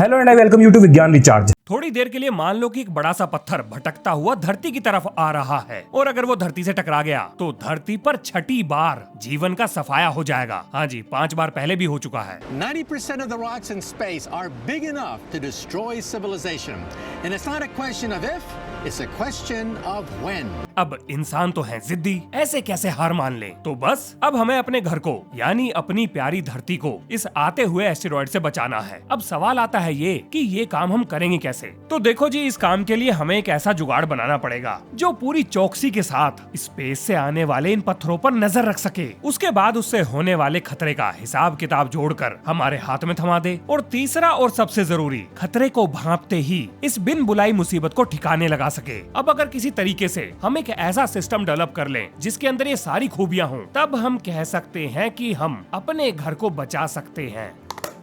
Hello and I welcome you to Vigyan recharge. थोड़ी देर के लिए मान लो कि एक बड़ा सा पत्थर भटकता हुआ धरती की तरफ आ रहा है और अगर वो धरती से टकरा गया तो धरती पर छठी बार जीवन का सफाया हो जाएगा। हाँ जी, 5 बार पहले भी हो चुका है। 90% of the rocks in space are big enough to destroy civilization. And it's not a question of if, it's a question of when. अब इंसान तो है जिद्दी, ऐसे कैसे हार मान ले। तो बस अब हमें अपने घर को यानी अपनी प्यारी धरती को इस आते हुए एस्टेरॉयड से बचाना है। अब सवाल आता है ये काम हम करेंगे कैसे? तो देखो जी, इस काम के लिए हमें एक ऐसा जुगाड़ बनाना पड़ेगा जो पूरी चौकसी के साथ स्पेस से आने वाले इन पत्थरों पर नजर रख सके। उसके बाद उससे होने वाले खतरे का हिसाब किताब जोड़कर हमारे हाथ में थमा दे। और तीसरा और सबसे जरूरी, खतरे को भांपते ही इस बिन बुलाई मुसीबत को ठिकाने लगा सके। अब अगर किसी तरीके से हम एक ऐसा सिस्टम डेवलप कर लें जिसके अंदर ये सारी खूबियां हों, तब हम कह सकते हैं कि हम अपने घर को बचा सकते हैं।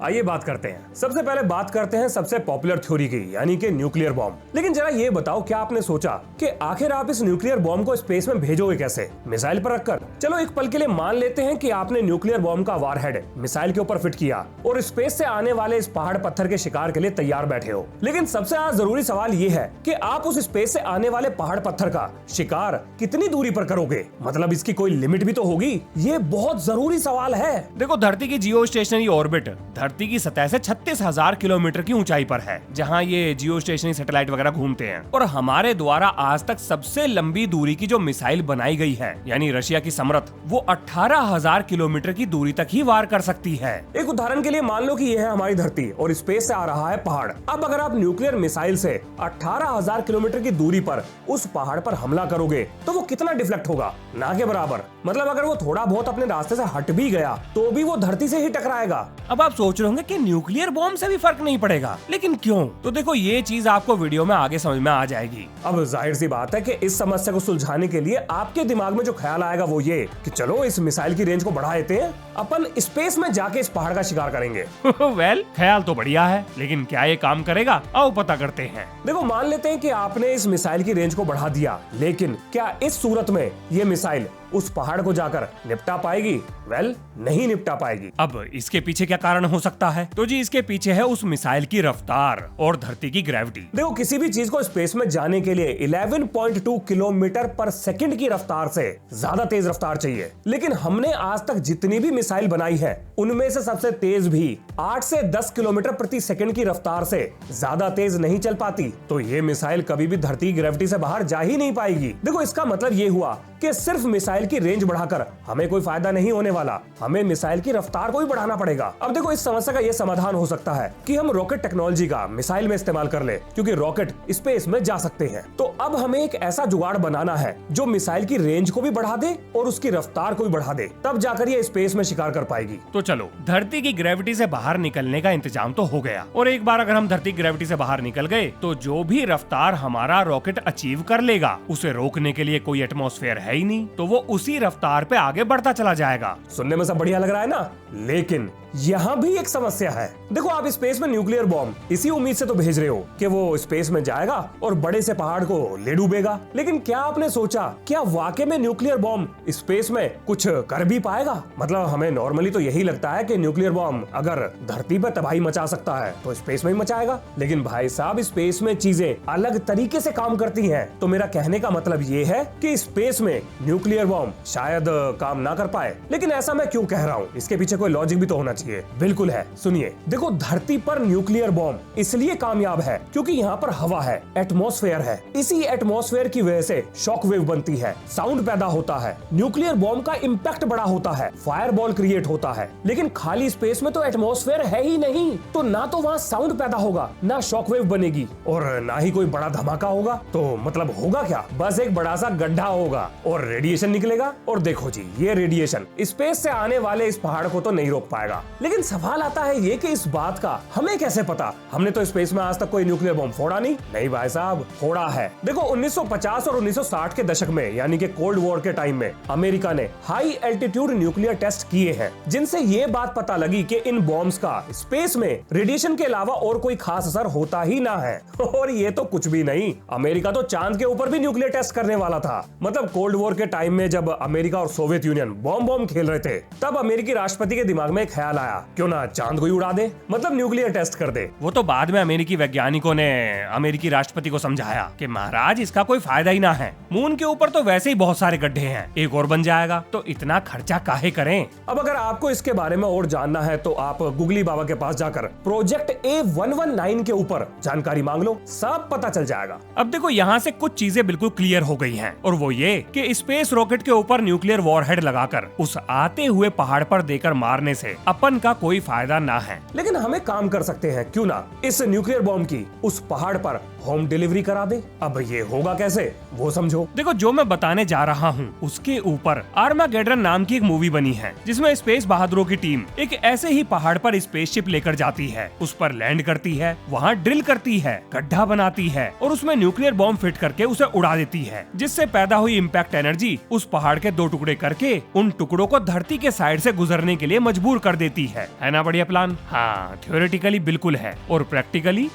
आइए बात करते हैं। सबसे पहले बात करते हैं सबसे पॉपुलर थ्योरी की, यानी कि न्यूक्लियर बॉम्ब। लेकिन जरा ये बताओ, क्या आपने सोचा कि आखिर आप इस न्यूक्लियर बॉम्ब को स्पेस में भेजोगे कैसे? मिसाइल पर रखकर? चलो एक पल के लिए मान लेते हैं कि आपने न्यूक्लियर बॉम्ब का वारहेड मिसाइल के ऊपर फिट किया और स्पेस से आने वाले इस पहाड़ पत्थर के शिकार के लिए तैयार बैठे हो। लेकिन सबसे ज्यादा जरूरी सवाल ये है कि आप उस स्पेस से आने वाले पहाड़ पत्थर का शिकार कितनी दूरी पर करोगे? मतलब इसकी कोई लिमिट भी तो होगी। ये बहुत जरूरी सवाल है। देखो, धरती की जियो स्टेशनरी ऑर्बिट धरती की सतह से 36,000 किलोमीटर की ऊंचाई पर है, जहां ये जियो स्टेशनरी सैटेलाइट वगैरह घूमते हैं। और हमारे द्वारा आज तक सबसे लंबी दूरी की जो मिसाइल बनाई गई है, यानी रशिया की समर्थ, वो 18,000 किलोमीटर की दूरी तक ही वार कर सकती है। एक उदाहरण के लिए मान लो कि यह है हमारी धरती और स्पेस से आ रहा है पहाड़। अब अगर आप न्यूक्लियर मिसाइल से 18,000 किलोमीटर की दूरी पर उस पहाड़ पर हमला करोगे तो वो कितना डिफ्लेक्ट होगा? ना के बराबर। मतलब अगर वो थोड़ा बहुत अपने रास्ते से हट भी गया तो भी वो धरती से ही टकराएगा। अब आप सोच रहे होंगे कि न्यूक्लियर बॉम्ब से भी फर्क नहीं पड़ेगा, लेकिन क्यों? तो देखो, ये चीज आपको वीडियो में आगे समझ में आ जाएगी। अब जाहिर सी बात है कि इस समस्या को सुलझाने के लिए आपके दिमाग में जो ख्याल आएगा वो ये कि चलो इस मिसाइल की रेंज को बढ़ा देते हैं, अपन स्पेस में जाके इस पहाड़ का शिकार करेंगे। वेल, ख्याल तो बढ़िया है, लेकिन क्या ये काम करेगा? आओ पता करते हैं। देखो, मान लेते हैं कि आपने इस मिसाइल की रेंज को बढ़ा दिया, लेकिन क्या इस सूरत में ये मिसाइल उस पहाड़ को जाकर निपटा पाएगी? वेल, नहीं निपटा पाएगी। अब इसके पीछे क्या कारण हो सकता है? तो जी, इसके पीछे है उस मिसाइल की रफ्तार और धरती की ग्रेविटी। देखो, किसी भी चीज को स्पेस में जाने के लिए 11.2 किलोमीटर पर सेकंड की रफ्तार से ज्यादा तेज रफ्तार चाहिए। लेकिन हमने आज तक जितनी भी मिसाइल बनाई है उनमें से सबसे तेज भी 8 से 10 किलोमीटर प्रति सेकंड की रफ्तार से ज्यादा तेज नहीं चल पाती। तो ये मिसाइल कभी भी धरती की ग्रेविटी से बाहर जा ही नहीं पाएगी। देखो, इसका मतलब ये हुआ कि सिर्फ मिसाइल की रेंज बढ़ाकर हमें कोई फायदा नहीं होने वाला, हमें मिसाइल की रफ्तार को भी बढ़ाना पड़ेगा। अब देखो, इस समस्या का यह समाधान हो सकता है कि हम रॉकेट टेक्नोलॉजी का मिसाइल में इस्तेमाल कर ले, क्योंकि रॉकेट स्पेस में जा सकते हैं। तो अब हमें एक ऐसा जुगाड़ बनाना है जो मिसाइल की रेंज को भी बढ़ा दे और उसकी रफ्तार को भी बढ़ा दे, तब जाकर ये स्पेस में शिकार कर पाएगी। तो चलो, धरती की ग्रेविटी से बाहर निकलने का इंतजाम तो हो गया। और एक बार अगर हम धरती की ग्रेविटी से बाहर निकल गए तो जो भी रफ्तार हमारा रॉकेट अचीव कर लेगा, उसे रोकने के लिए कोई एटमॉस्फेयर है ही नहीं, तो वो उसी रफ्तार पे आगे बढ़ता चला जाएगा। सुनने में सब बढ़िया लग रहा है ना, लेकिन यहाँ भी एक समस्या है। देखो, आप स्पेस में न्यूक्लियर बॉम्ब इसी उम्मीद से तो भेज रहे हो कि वो स्पेस में जाएगा और बड़े से पहाड़ को ले डूबेगा। लेकिन क्या आपने सोचा, क्या वाकई में न्यूक्लियर बॉम्ब स्पेस में कुछ कर भी पाएगा? मतलब हमें नॉर्मली तो यही लगता है कि न्यूक्लियर बॉम्ब अगर धरती पर तबाही मचा सकता है तो स्पेस में ही मचाएगा। लेकिन भाई साहब, स्पेस में चीजें अलग तरीके से काम करती हैं। तो मेरा कहने का मतलब ये है कि स्पेस में न्यूक्लियर बॉम्ब शायद काम ना कर पाए। लेकिन ऐसा मैं क्यों कह रहा हूँ? इसके पीछे कोई लॉजिक भी तो होना चाहिए। बिल्कुल है, सुनिए। देखो, धरती पर न्यूक्लियर बॉम्ब इसलिए कामयाब है क्योंकि यहाँ पर हवा है, एटमॉस्फेयर है। इसी एटमॉस्फेयर की वजह से शॉक वेव बनती है, साउंड पैदा होता है, न्यूक्लियर बॉम्ब का इम्पैक्ट बड़ा होता है, फायरबॉल क्रिएट होता है। लेकिन खाली स्पेस में तो एटमॉस्फेयर है ही नहीं, तो ना तो वहाँ साउंड पैदा होगा, ना शॉक वेव बनेगी और ना ही कोई बड़ा धमाका होगा। तो मतलब होगा क्या? बस एक बड़ा सा गड्ढा होगा और रेडिएशन निकलेगा। और देखो जी, ये रेडिएशन स्पेस से आने वाले इस पहाड़ को तो नहीं रोक पाएगा। लेकिन सवाल आता है ये कि इस बात का हमें कैसे पता? हमने तो स्पेस में आज तक कोई न्यूक्लियर बॉम्ब फोड़ा नहीं भाई साहब, फोड़ा है। देखो, 1950 और 1960 के दशक में, यानी कि कोल्ड वॉर के टाइम में, अमेरिका ने हाई एल्टीट्यूड न्यूक्लियर टेस्ट किए हैं, जिनसे ये बात पता लगी कि इन बॉम्ब्स का स्पेस में रेडिएशन के अलावा और कोई खास असर होता ही ना है। और ये तो कुछ भी नहीं, अमेरिका तो चांद के ऊपर भी न्यूक्लियर टेस्ट करने वाला था। मतलब कोल्ड कोल्ड वॉर के टाइम में जब अमेरिका और सोवियत यूनियन बॉम्ब खेल रहे थे, तब अमेरिकी राष्ट्रपति के दिमाग में एक ख्याल आया, क्यों ना चांद को ही उड़ा दे, मतलब न्यूक्लियर टेस्ट कर दे। वो तो बाद में अमेरिकी वैज्ञानिकों ने अमेरिकी राष्ट्रपति को समझाया कि महाराज इसका कोई फायदा ही ना है, मून के ऊपर तो वैसे ही बहुत सारे गड्ढे हैं, एक और बन जाएगा, तो इतना खर्चा काहे करें। अब अगर आपको इसके बारे में और जानना है तो आप गुगली बाबा के पास जाकर प्रोजेक्ट A119 के ऊपर जानकारी मांग लो, सब पता चल जाएगा। अब देखो यहाँ से कुछ चीजें बिल्कुल क्लियर हो गई हैं, और वो ये कि स्पेस रॉकेट के ऊपर न्यूक्लियर वॉरहेड लगाकर उस आते हुए पहाड़ पर देकर मारने से अपन का कोई फायदा ना है। लेकिन हमें काम कर सकते हैं, क्यों ना इस न्यूक्लियर बॉम्ब की उस पहाड़ पर होम डिलीवरी करा दे। अब ये होगा कैसे वो समझो। देखो जो मैं बताने जा रहा हूँ उसके ऊपर आर्मागेड्डन नाम की एक मूवी बनी है, जिसमें स्पेस बहादुरों की टीम एक ऐसे ही पहाड़ पर स्पेसशिप लेकर जाती है, उस पर लैंड करती है, वहाँ ड्रिल करती है, गड्ढा बनाती है और उसमें न्यूक्लियर बॉम्ब फिट करके उसे उड़ा देती है, जिससे पैदा हुई इम्पैक्ट एनर्जी उस पहाड़ के 2 टुकड़े करके उन टुकड़ों को धरती के साइड से गुजरने के लिए मजबूर कर देती है ना बढ़िया प्लान? हाँ, थ्योरेटिकली बिल्कुल है, और प्रैक्टिकली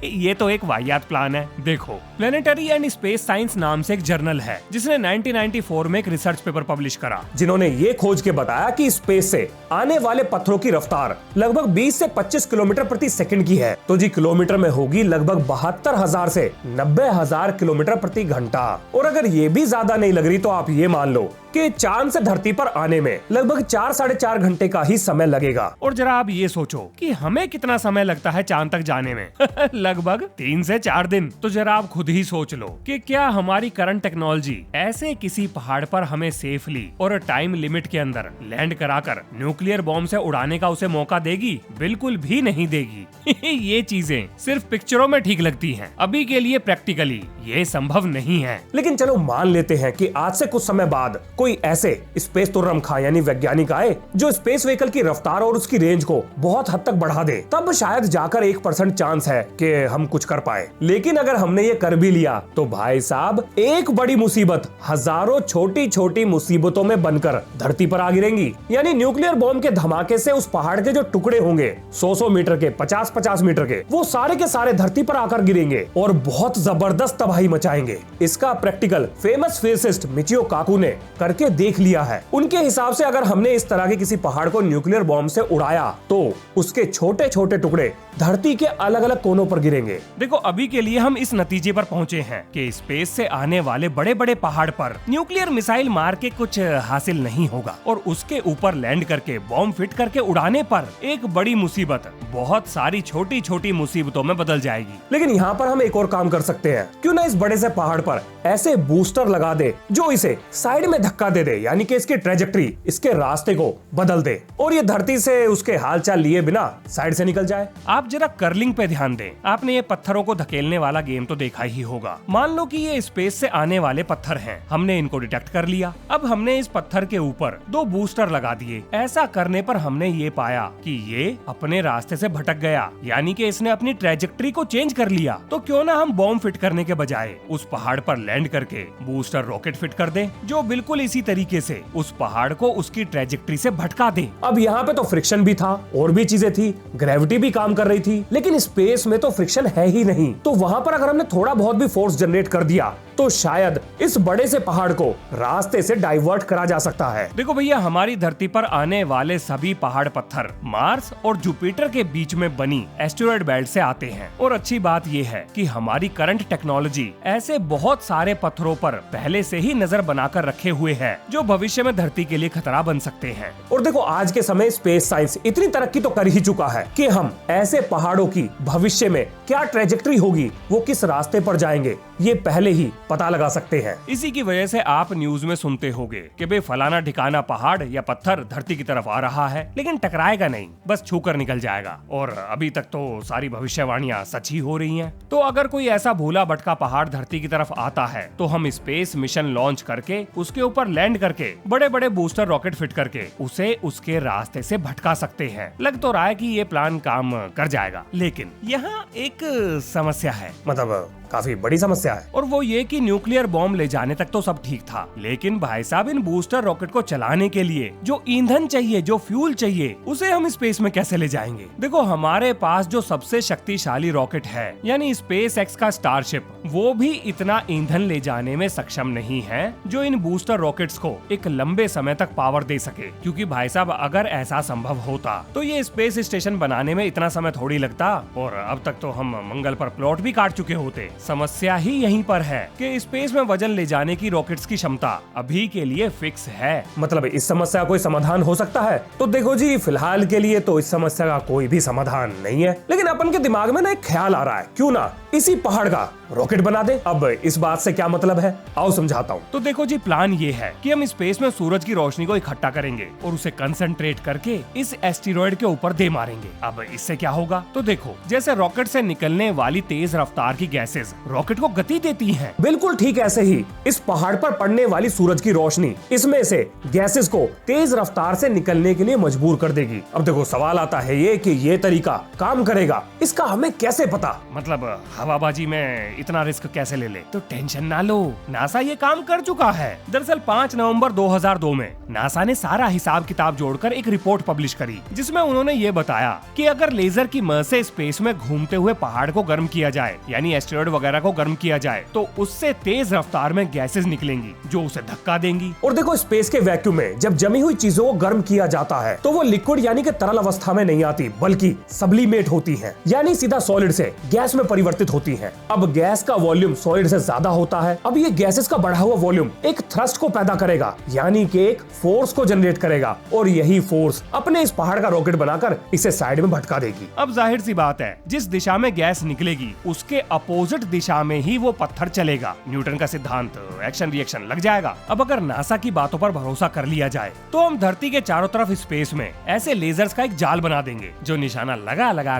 ये तो एक वाहियात प्लान है। देखो, प्लेनेटरी एंड स्पेस साइंस नाम से एक जर्नल है जिसने 1994 में एक रिसर्च पेपर पब्लिश करा, जिन्होंने ये खोज के बताया कि स्पेस से आने वाले पत्थरों की रफ्तार लगभग 20 से 25 किलोमीटर प्रति सेकंड की है, तो जी किलोमीटर में होगी लगभग 72,000 से 90,000 किलोमीटर प्रति घंटा। और अगर ये भी ज्यादा नहीं लग रही तो आप ये मान लो कि चांद से धरती पर आने में लगभग 4-4.5 घंटे का ही समय लगेगा। और जरा आप ये सोचो कि हमें कितना समय लगता है चांद तक जाने में लगभग 3 से 4 दिन। तो जरा आप खुद ही सोच लो कि क्या हमारी करंट टेक्नोलॉजी ऐसे किसी पहाड़ पर हमें सेफली और टाइम लिमिट के अंदर लैंड कराकर न्यूक्लियर बॉम्ब से उड़ाने का उसे मौका देगी? बिल्कुल भी नहीं देगी। ये चीजें सिर्फ पिक्चरों में ठीक लगती हैं, अभी के लिए प्रैक्टिकली ये संभव नहीं है। लेकिन चलो मान लेते हैं कि आज से कुछ समय बाद कोई ऐसे स्पेस तुर्रमखा यानी वैज्ञानिक आए जो स्पेस व्हीकल की रफ्तार और उसकी रेंज को बहुत हद तक बढ़ा दे, तब शायद जाकर 1% चांस है कि हम कुछ कर पाए। लेकिन अगर हमने ये कर भी लिया तो भाई साहब एक बड़ी मुसीबत हजारों छोटी छोटी मुसीबतों में बनकर धरती पर आ गिरेंगी। यानी न्यूक्लियर बॉम्ब के धमाके से उस पहाड़ के जो टुकड़े होंगे 100-100 मीटर के, 50-50 मीटर के, वो सारे के सारे धरती पर आकर गिरेंगे और बहुत जबरदस्त तबाही मचाएंगे। इसका प्रैक्टिकल फेमस फिजिसिस्ट मिचियो काकू ने करके देख लिया है। उनके हिसाब से अगर हमने इस तरह के किसी पहाड़ को न्यूक्लियर बॉम्ब से उड़ाया तो उसके छोटे छोटे टुकड़े धरती के अलग अलग कोनों पर गिरेंगे। देखो अभी के लिए हम इस नतीजे पर पहुंचे हैं कि स्पेस से आने वाले बड़े बड़े पहाड़ पर न्यूक्लियर मिसाइल मार के कुछ हासिल नहीं होगा, और उसके ऊपर लैंड करके बॉम्ब फिट करके उड़ाने पर एक बड़ी मुसीबत बहुत सारी छोटी छोटी मुसीबतों में बदल जाएगी। लेकिन यहाँ पर हम एक और काम कर सकते हैं, क्यों ना इस बड़े से पहाड़ पर ऐसे बूस्टर लगा दे जो इसे साइड में धक्का दे दे, यानी कि इसकी ट्रेजेक्टरी, इसके रास्ते को बदल दे और ये धरती से उसके हालचाल लिए बिना साइड से निकल जाए। आप जरा कर्लिंग पे ध्यान दें। आपने ये पत्थरों को धकेलने वाला गेम तो देखा ही होगा। मान लो कि ये स्पेस से आने वाले पत्थर हैं, हमने इनको डिटेक्ट कर लिया। अब हमने इस पत्थर के ऊपर 2 बूस्टर लगा दिए। ऐसा करने पर हमने ये पाया कि ये अपने रास्ते से भटक गया, यानी कि इसने अपनी ट्रेजेक्टरी को चेंज कर लिया। तो क्यों ना हम बॉम्ब फिट करने के बजाय उस पहाड़ पर लैंड करके बूस्टर रॉकेट फिट कर दें, जो बिल्कुल इसी तरीके से उस पहाड़ को उसकी ट्रेजेक्टरी से भटका दे। अब यहाँ पे तो फ्रिक्शन भी था और भी चीजें थी, ग्रेविटी भी काम कर रही थी, लेकिन स्पेस में तो फ्रिक्शन है ही नहीं। तो वहां पर अगर हमने थोड़ा बहुत भी फोर्स जनरेट कर दिया तो शायद इस बड़े से पहाड़ को रास्ते से डाइवर्ट करा जा सकता है। देखो भैया, हमारी धरती पर आने वाले सभी पहाड़ पत्थर मार्स और जुपिटर के बीच में बनी एस्टेरॉयड बेल्ट से आते हैं। और अच्छी बात यह है कि हमारी करंट टेक्नोलॉजी ऐसे बहुत सारे पत्थरों पर पहले से ही नजर बनाकर रखे हुए है जो भविष्य में धरती के लिए खतरा बन सकते हैं। और देखो आज के समय स्पेस साइंस इतनी तरक्की तो कर ही चुका है कि हम ऐसे पहाड़ों की भविष्य में क्या ट्रेजेक्टरी होगी, वो किस रास्ते पर जाएंगे, ये पहले ही पता लगा सकते हैं। इसी की वजह से आप न्यूज में सुनते होंगे कि भाई फलाना ठिकाना पहाड़ या पत्थर धरती की तरफ आ रहा है, लेकिन टकराएगा नहीं, बस छूकर निकल जाएगा। और अभी तक तो सारी भविष्यवाणियां सच ही हो रही हैं। तो अगर कोई ऐसा भूला भटका पहाड़ धरती की तरफ आता है तो हम स्पेस मिशन लॉन्च करके उसके ऊपर लैंड करके बड़े बड़े बूस्टर रॉकेट फिट करके उसे उसके रास्ते से भटका सकते हैं। लग तो रहा है कि ये प्लान काम कर जाएगा, लेकिन यहाँ एक समस्या है। मतलब काफी बड़ी समस्या है। और वो ये कि न्यूक्लियर बॉम्ब ले जाने तक तो सब ठीक था, लेकिन भाई साहब इन बूस्टर रॉकेट को चलाने के लिए जो ईंधन चाहिए, जो फ्यूल चाहिए, उसे हम स्पेस में कैसे ले जाएंगे। देखो हमारे पास जो सबसे शक्तिशाली रॉकेट है यानी स्पेस एक्स का स्टारशिप, वो भी इतना ईंधन ले जाने में सक्षम नहीं है जो इन बूस्टर रॉकेट्स को एक लंबे समय तक पावर दे सके। क्योंकि भाई साहब अगर ऐसा संभव होता तो ये स्पेस स्टेशन बनाने में इतना समय थोड़ी लगता, और अब तक तो हम मंगल पर प्लॉट भी काट चुके होते। समस्या ही यहीं पर है कि स्पेस में वजन ले जाने की रॉकेट्स की क्षमता अभी के लिए फिक्स है। मतलब इस समस्या का कोई समाधान हो सकता है? तो देखो जी, फिलहाल के लिए तो इस समस्या का कोई भी समाधान नहीं है, लेकिन अपन के दिमाग में ना एक ख्याल आ रहा है, क्यों ना इसी पहाड़ का रॉकेट बना दे। अब इस बात से क्या मतलब है, आओ समझाता हूँ। तो देखो जी, प्लान ये है कि हम स्पेस में सूरज की रोशनी को इकट्ठा करेंगे और उसे कंसंट्रेट करके इस एस्टेरॉयड के ऊपर दे मारेंगे। अब इससे क्या होगा, तो देखो जैसे रॉकेट से निकलने वाली तेज रफ्तार की गैसेस रॉकेट को गति देती हैं। बिल्कुल ठीक ऐसे ही इस पहाड़ पर पड़ने वाली सूरज की रोशनी इसमें से गैसेस को तेज रफ्तार से निकलने के लिए मजबूर कर देगी। अब देखो सवाल आता है ये कि ये तरीका काम करेगा, इसका हमें कैसे पता? मतलब हवाबाजी में इतना रिस्क कैसे ले ले? तो टेंशन ना लो, नासा ये काम कर चुका है। दरअसल 5 नवंबर 2002 में नासा ने सारा हिसाब किताब जोड़कर एक रिपोर्ट पब्लिश करी, जिसमें उन्होंने ये बताया कि अगर लेजर की मदद से स्पेस में घूमते हुए पहाड़ को गर्म किया जाए, यानी एस्टेरॉयड वगैरह को गर्म किया जाए, तो उससे तेज रफ्तार में गैसेस निकलेंगी जो उसे धक्का देंगी। और देखो स्पेस के वैक्यूम में जब जमी हुई चीजों को गर्म किया जाता है तो वो लिक्विड यानी कि तरल अवस्था में नहीं आती, बल्कि सब्लिमेट होती है, यानी सीधा सॉलिड से गैस में परिवर्तित होती है। अब गैस का वॉल्यूम सॉलिड से ज्यादा होता है। अब ये गैसेस का बढ़ा हुआ वॉल्यूम एक थ्रस्ट को पैदा करेगा, यानी कि एक फोर्स को जनरेट करेगा, और यही फोर्स अपने इस पहाड़ का रॉकेट बनाकर इसे साइड में भटका देगी। अब जाहिर सी बात है, जिस दिशा में गैस निकलेगी उसके अपोजिट दिशा में ही वो पत्थर चलेगा। न्यूटन का सिद्धांत, एक्शन रिएक्शन लग जाएगा। अब अगर नासा की बातों पर भरोसा कर लिया जाए तो हम धरती के चारों तरफ स्पेस में ऐसे लेजर्स का एक जाल बना देंगे जो निशाना लगा लगा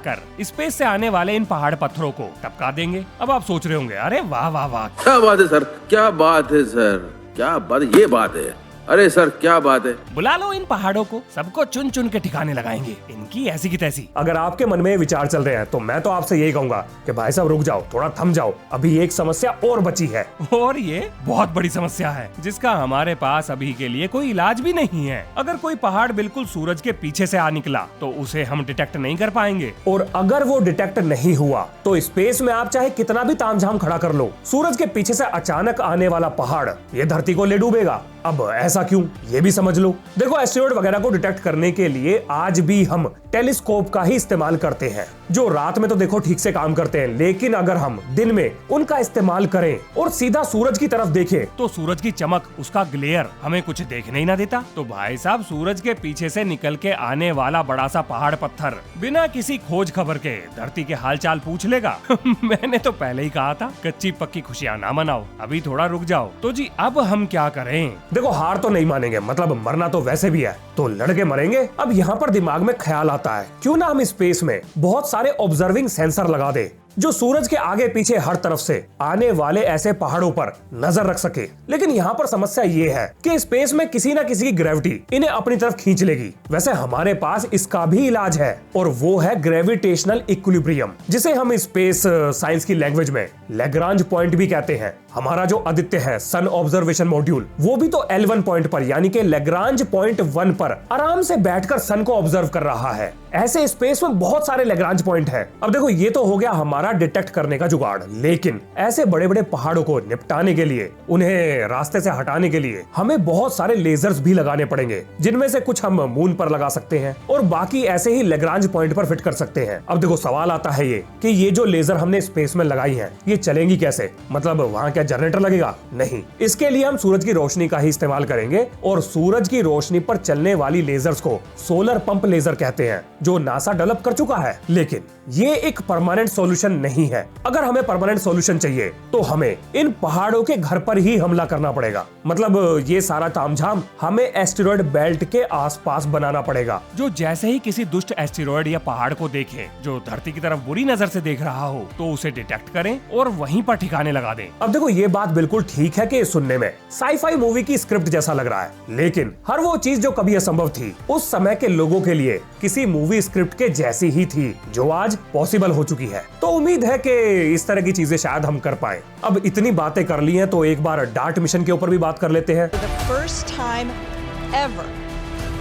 कर स्पेस से आने वाले इन पहाड़ पत्थरों को टपका देंगे। अब आप सोच रहे होंगे, अरे वाह वाह वाह, क्या बात है सर, क्या बात है सर, क्या बात, ये बात है, अरे सर क्या बात है। बुला लो इन पहाड़ों को, सबको चुन चुन के ठिकाने लगाएंगे, इनकी ऐसी की तैसी। अगर आपके मन में विचार चल रहे हैं तो मैं तो आपसे यही कहूंगा कि भाई साहब रुक जाओ, थोड़ा थम जाओ, अभी एक समस्या और बची है। और ये बहुत बड़ी समस्या है जिसका हमारे पास अभी के लिए कोई इलाज भी नहीं है। अगर कोई पहाड़ बिल्कुल सूरज के पीछे से आ निकला तो उसे हम डिटेक्ट नहीं कर पाएंगे, और अगर वो डिटेक्ट नहीं हुआ तो स्पेस में आप चाहे कितना भी तामझाम खड़ा कर लो, सूरज के पीछे से अचानक आने वाला पहाड़ ये धरती को ले डूबेगा। अब ऐसा क्यों, ये भी समझ लो। देखो एस्टेरॉयड वगैरह को डिटेक्ट करने के लिए आज भी हम टेलीस्कोप का ही इस्तेमाल करते हैं, जो रात में तो देखो ठीक से काम करते हैं, लेकिन अगर हम दिन में उनका इस्तेमाल करें और सीधा सूरज की तरफ देखें तो सूरज की चमक, उसका ग्लेयर हमें कुछ देखने ही ना देता। तो भाई साहब सूरज के पीछे से निकल के आने वाला बड़ा सा पहाड़ पत्थर बिना किसी खोज खबर के धरती के हालचाल पूछ लेगा। मैंने तो पहले ही कहा था, कच्ची पक्की खुशियां ना मनाओ, अभी थोड़ा रुक जाओ। तो जी अब हम क्या करें? देखो हार तो नहीं मानेंगे, मतलब मरना तो वैसे भी है, तो लड़के मरेंगे। अब यहाँ पर दिमाग में ख्याल आता है, क्यों ना हम स्पेस में बहुत सारे ऑब्जर्विंग सेंसर लगा दे जो सूरज के आगे पीछे हर तरफ से आने वाले ऐसे पहाड़ों पर नजर रख सके। लेकिन यहाँ पर समस्या ये है कि स्पेस में किसी ना किसी की ग्रेविटी इन्हें अपनी तरफ खींच लेगी। वैसे हमारे पास इसका भी इलाज है, और वो है ग्रेविटेशनल इक्विलिब्रियम, जिसे हम स्पेस साइंस की लैंग्वेज में लैग्रांज पॉइंट भी कहते हैं। हमारा जो आदित्य है सन ऑब्जर्वेशन मॉड्यूल, वो भी तो L1 पॉइंट पर यानी कि लैग्रांज पॉइंट 1 पर आराम से बैठकर सन को ऑब्जर्व कर रहा है। ऐसे स्पेस में बहुत सारे लैग्रांज पॉइंट हैं। अब देखो ये तो हो गया हमारा डिटेक्ट करने का जुगाड़, लेकिन ऐसे बड़े बड़े पहाड़ों को निपटाने के लिए, उन्हें रास्ते से हटाने के लिए हमें बहुत सारे लेजर्स भी लगाने पड़ेंगे, जिनमें से कुछ हम मून पर लगा सकते हैं और बाकी ऐसे ही लैग्रांज पॉइंट पर फिट कर सकते हैं। अब देखो सवाल आता है ये कि ये जो लेजर हमने स्पेस में लगाई है ये चलेंगी कैसे? मतलब वहाँ क्या जनरेटर लगेगा? नहीं, इसके लिए हम सूरज की रोशनी का ही इस्तेमाल करेंगे, और सूरज की रोशनी पर चलने वाली लेजर्स को सोलर पंप लेजर कहते हैं, जो नासा डेवलप कर चुका है। लेकिन ये एक परमानेंट सॉल्यूशन नहीं है। अगर हमें परमानेंट सॉल्यूशन चाहिए तो हमें इन पहाड़ों के घर पर ही हमला करना पड़ेगा। मतलब ये सारा तामझाम हमें एस्टेरॉयड बेल्ट के आसपास बनाना पड़ेगा, जो जैसे ही किसी दुष्ट एस्टेरॉयड या पहाड़ को देखे जो धरती की तरफ बुरी नजर से देख रहा हो, तो उसे डिटेक्ट करें और वहीं पर ठिकाने लगा दें। अब देखो ये बात बिल्कुल ठीक है कि सुनने में साई-फाई मूवी की स्क्रिप्ट जैसा लग रहा है, लेकिन हर वो चीज जो कभी असंभव थी उस समय के लोगों के लिए किसी मूवी स्क्रिप्ट के जैसी ही थी, जो आज पॉसिबल हो चुकी है। तो उम्मीद है कि इस तरह की चीजें शायद हम कर पाए। अब इतनी बातें कर ली हैं तो एक बार डार्ट मिशन के ऊपर भी बात कर लेते हैं। For the first time ever,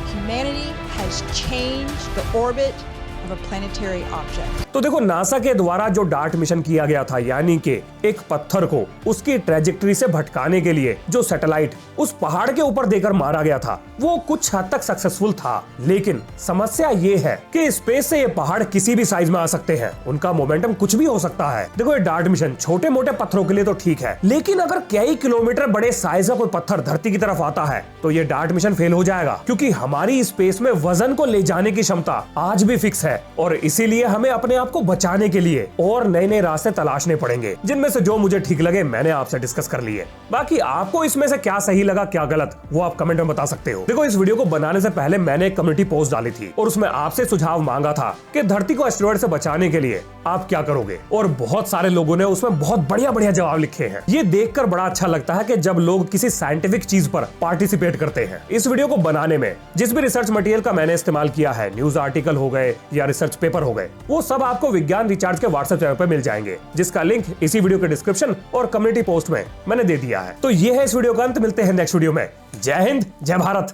humanity has changed the orbit of a planetary object. तो देखो, नासा के द्वारा जो डार्ट मिशन किया गया था, यानी कि एक पत्थर को उसकी ट्रेजेक्टरी से भटकाने के लिए जो सैटेलाइट उस पहाड़ के ऊपर देकर मारा गया था, वो कुछ हद तक सक्सेसफुल था। लेकिन समस्या ये है कि स्पेस से ये पहाड़ किसी भी साइज में आ सकते हैं, उनका मोमेंटम कुछ भी हो सकता है। देखो, ये डार्ट मिशन छोटे मोटे पत्थरों के लिए तो ठीक है, लेकिन अगर कई किलोमीटर बड़े साइज का कोई पत्थर धरती की तरफ आता है तो ये डार्ट मिशन फेल हो जाएगा, क्योंकि हमारी स्पेस में वजन को ले जाने की क्षमता आज भी फिक्स है और इसीलिए हमें अपने आप को बचाने के लिए और नए नए रास्ते तलाशने पड़ेंगे, जिनमें से जो मुझे ठीक लगे मैंने आपसे डिस्कस कर लिए। बाकी आपको इसमें से क्या सही लगा क्या गलत, वो आप कमेंट में बता सकते हो। देखो, इस वीडियो को बनाने से पहले मैंने एक कम्युनिटी पोस्ट डाली थी और उसमें आपसे सुझाव मांगा था कि धरती को एस्टेरॉयड से बचाने के लिए आप क्या करोगे, और बहुत सारे लोगों ने उसमें बहुत बढ़िया बढ़िया जवाब लिखे हैं। ये देखकर बड़ा अच्छा लगता है कि जब लोग किसी साइंटिफिक चीज पर पार्टिसिपेट करते हैं। इस वीडियो को बनाने में जिस भी रिसर्च मटेरियल का मैंने इस्तेमाल किया है, न्यूज आर्टिकल हो गए या रिसर्च पेपर हो गए, वो सब आपको विज्ञान रिचार्ज के व्हाट्सएप चैनल पर मिल जाएंगे, जिसका लिंक इसी वीडियो के डिस्क्रिप्शन और कम्युनिटी पोस्ट में मैंने दे दिया है। तो ये है इस वीडियो का अंत। मिलते हैं नेक्स्ट वीडियो में। जय हिंद, जय भारत।